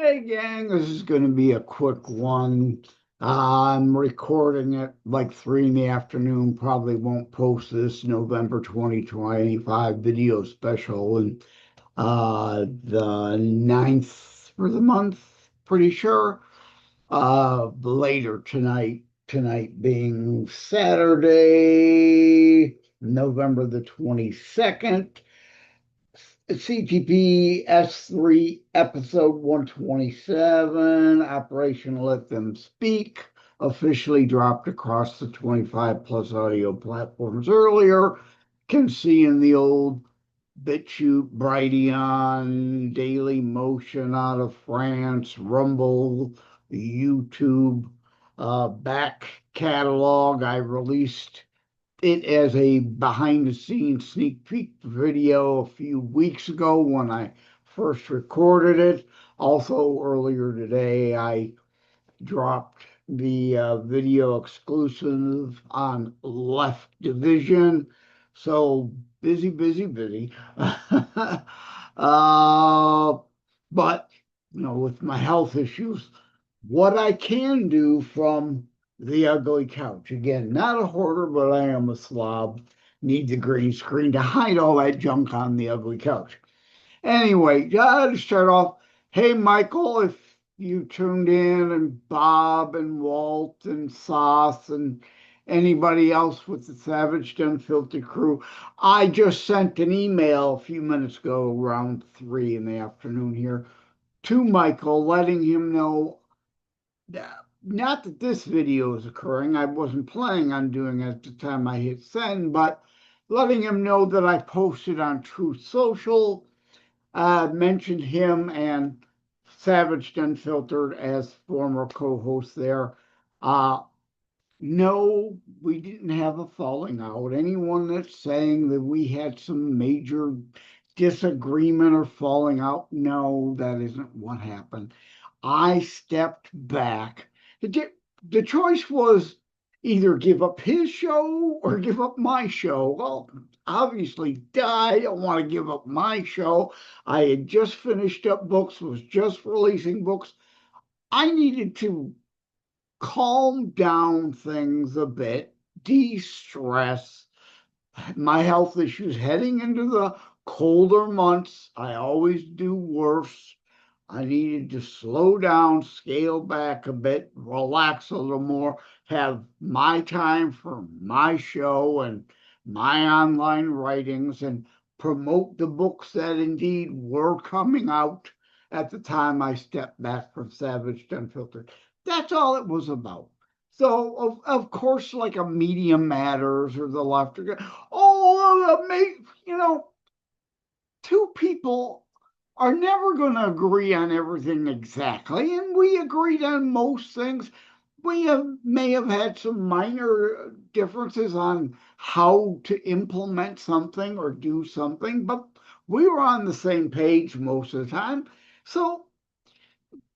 Hey gang, this is going to be a quick one. I'm recording it like 3 in the afternoon. Probably won't post this November 2025 video special and the 9th for the month, pretty sure. Later tonight, tonight being Saturday, November the 22nd. CTP S3 episode 127, Operation Let Them Speak, officially dropped across the 25 plus audio platforms earlier. Can see in the old BitChute, Brighteon, Daily Motion out of France, Rumble, YouTube, back catalog. I released it as a behind the scenes sneak peek video a few weeks ago when I first recorded it. Also, earlier today, I dropped the video exclusive on Left Division. So busy, busy, busy. But, with my health issues, what I can do from the ugly couch. Again, not a hoarder, but I am a slob. Need the green screen to hide all that junk on the ugly couch. Anyway, to start off, hey Michael, if you tuned in, and Bob and Walt and Sauce and anybody else with the Savage Unfiltered crew, I just sent an email a few minutes ago around 3 in the afternoon here to Michael, letting him know not that this video is occurring. I wasn't planning on doing it at the time I hit send, but letting him know that I posted on Truth Social, mentioned him and Savage Unfiltered as former co-hosts there. No, we didn't have a falling out. Anyone that's saying that we had some major disagreement or falling out, no, that isn't what happened. I stepped back. The choice was either give up his show or give up my show. Well, obviously, I don't want to give up my show. I had just finished up books, was just releasing books. I needed to calm down things a bit, de-stress. My health issues heading into the colder months, I always do worse. I needed to slow down, scale back a bit, relax a little more, have my time for my show and my online writings, and promote the books that indeed were coming out at the time I stepped back from Savage Unfiltered. That's all it was about. So, of course, like a Media Matters or the left, mate, two people are never going to agree on everything exactly, and we agreed on most things. May have had some minor differences on how to implement something or do something, but we were on the same page most of the time. So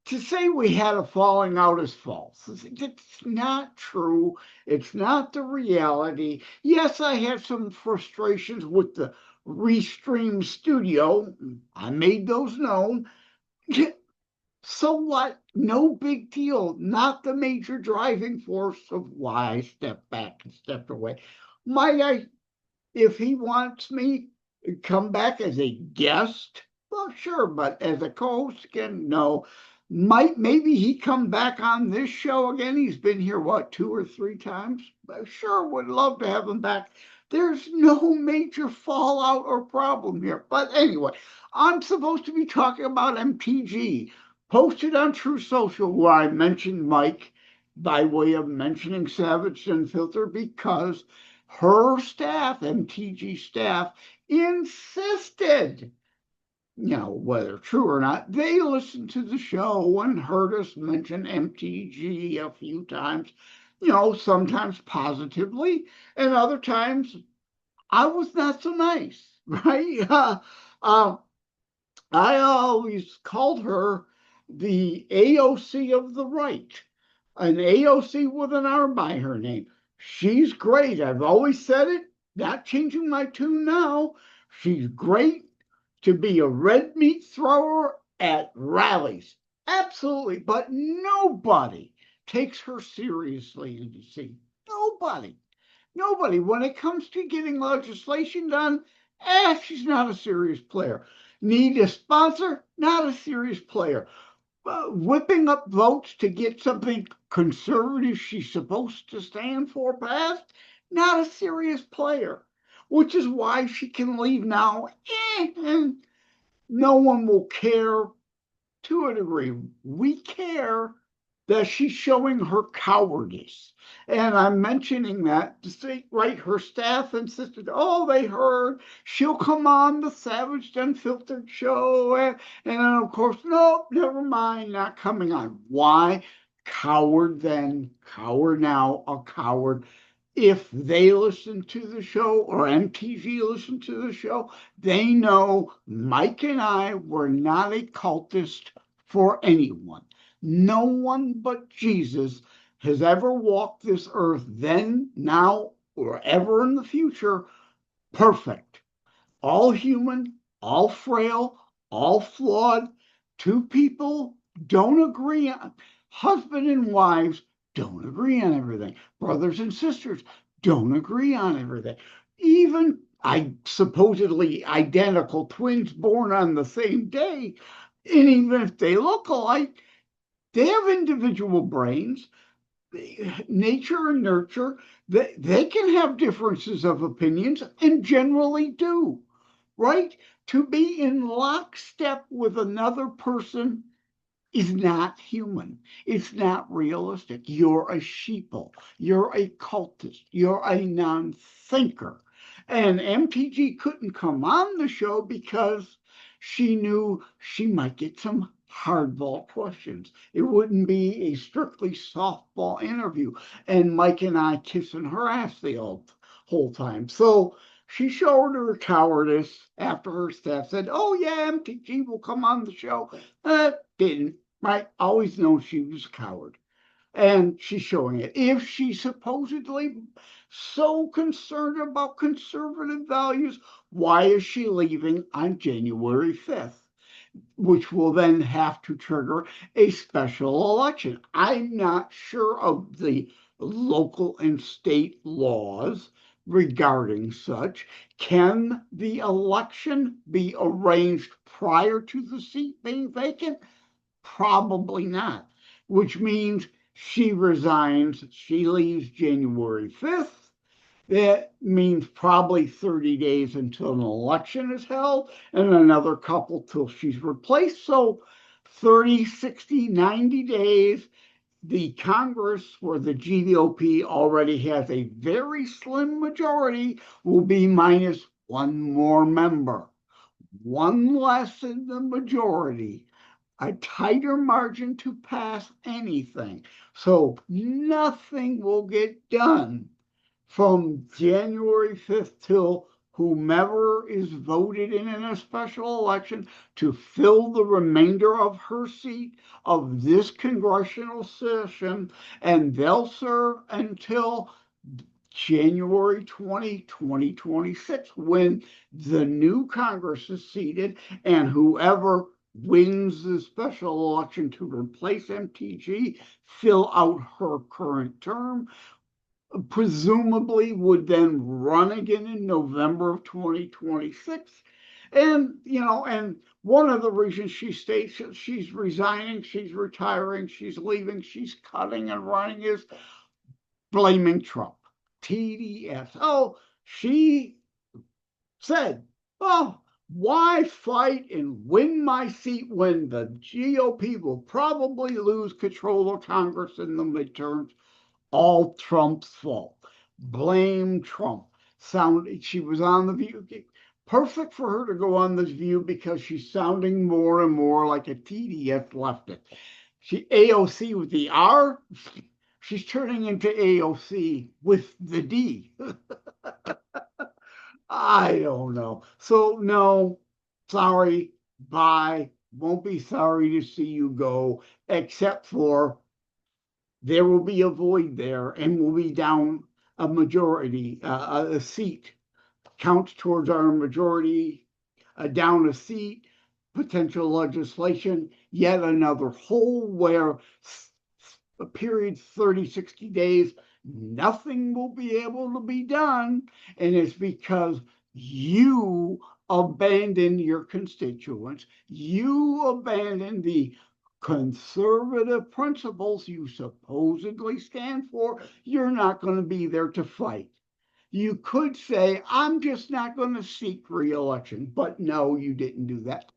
to say we had a falling out is false. It's not true. It's not the reality. Yes, I had some frustrations with the Restream Studio. I made those known. So what? No big deal. Not the major driving force of why I stepped back and stepped away. Might I, if he wants me, come back as a guest? Well, sure, but as a co-host again, no. Might maybe he come back on this show again? He's been here, what, 2 or 3 times? Sure, would love to have him back. There's no major fallout or problem here. But anyway, I'm supposed to be talking about MTG. Posted on True Social, where I mentioned Mike by way of mentioning Savage Unfiltered because her staff, MTG staff, insisted, whether true or not, they listened to the show and heard us mention MTG a few times, sometimes positively, and other times I was not so nice, right? I always called her the AOC of the right, an AOC with an R by her name. She's great. I've always said it, not changing my tune now. She's great to be a red meat thrower at rallies. Absolutely. But nobody takes her seriously in DC. Nobody. Nobody. When it comes to getting legislation done, she's not a serious player. Need a sponsor? Not a serious player. Whipping up votes to get something conservative she's supposed to stand for passed? Not a serious player. Which is why she can leave now, and no one will care to a degree. We care that she's showing her cowardice. And I'm mentioning that to say, right, her staff insisted, oh, they heard she'll come on the Savage Unfiltered show. And then, of course, no, never mind, not coming on. Why? Coward then, coward now, a coward. If they listen to the show or MTG listen to the show, they know Mike and I were not a cultist for anyone. No one but Jesus has ever walked this earth then, now, or ever in the future perfect. All human, all frail, all flawed. Two people don't agree on, husband and wives don't agree on everything. Brothers and sisters don't agree on everything. Even supposedly identical twins born on the same day, and even if they look alike, they have individual brains, nature and nurture. They can have differences of opinions and generally do, right? To be in lockstep with another person is not human. It's not realistic. You're a sheeple. You're a cultist. You're a non thinker. And MTG couldn't come on the show because she knew she might get some hardball questions. It wouldn't be a strictly softball interview. And Mike and I kissing her ass the whole time. So she showed her cowardice after her staff said, oh, yeah, MTG will come on the show. Didn't, right? Always known she was a coward. And she's showing it. If she's supposedly so concerned about conservative values, why is she leaving on January 5th? Which will then have to trigger a special election. I'm not sure of the local and state laws regarding such. Can the election be arranged prior to the seat being vacant? Probably not, which means she resigns, she leaves January 5th. That means probably 30 days until an election is held and another couple till she's replaced. So 30, 60, 90 days, the Congress, where the GOP already has a very slim majority, will be minus one more member, one less in the majority, a tighter margin to pass anything. So nothing will get done from January 5th till whomever is voted in a special election to fill the remainder of her seat of this congressional session, and they'll serve until January 20, 2026, when the new Congress is seated and whoever wins the special election to replace MTG, fill out her current term, presumably would then run again in November of 2026. And, and one of the reasons she states she's resigning, she's retiring, she's leaving, she's cutting and running is blaming Trump. TDS. Oh, she said, oh, why fight and win my seat when the GOP will probably lose control of Congress in the midterms? All Trump's fault. Blame Trump. She was on The View. Perfect for her to go on this View because she's sounding more and more like a TDS leftist. She AOC with the R, she's turning into AOC with the D. I don't know. So no, sorry, bye. Won't be sorry to see you go, except for there will be a void there and we'll be down a majority, a seat counts towards our majority, down a seat, potential legislation, yet another hole where a period 30, 60 days, nothing will be able to be done. And it's because you abandon your constituents, you abandon the conservative principles you supposedly stand for. You're not going to be there to fight. You could say, I'm just not going to seek reelection, but no, you didn't do that.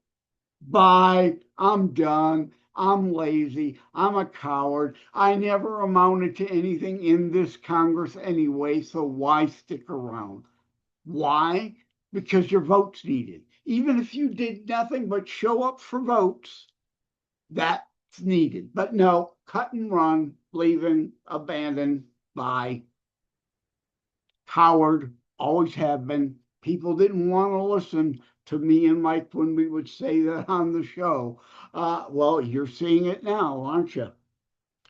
Bye, I'm done. I'm lazy. I'm a coward. I never amounted to anything in this Congress anyway, so why stick around? Why? Because your vote's needed. Even if you did nothing but show up for votes, that's needed. But no, cut and run, leaving, abandon, bye. Coward, always have been. People didn't want to listen to me and Mike when we would say that on the show. Well, you're seeing it now, aren't you?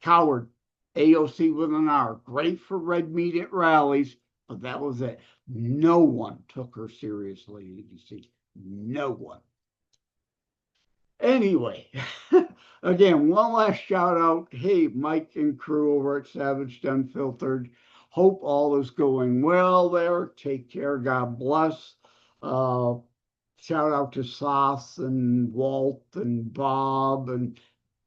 Coward, AOC with an R. Great for red meat at rallies, but that was it. No one took her seriously in DC. No one. Anyway, again, one last shout out. Hey, Mike and crew over at Savage Unfiltered. Hope all is going well there. Take care. God bless. Uh, Shout out to Sauce and Walt and Bob and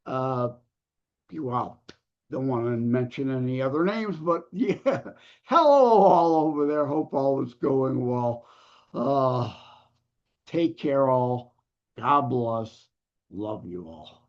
well, don't want to mention any other names, but yeah, hello all over there. Hope all is going well. Uh, Take care all. God bless. Love you all.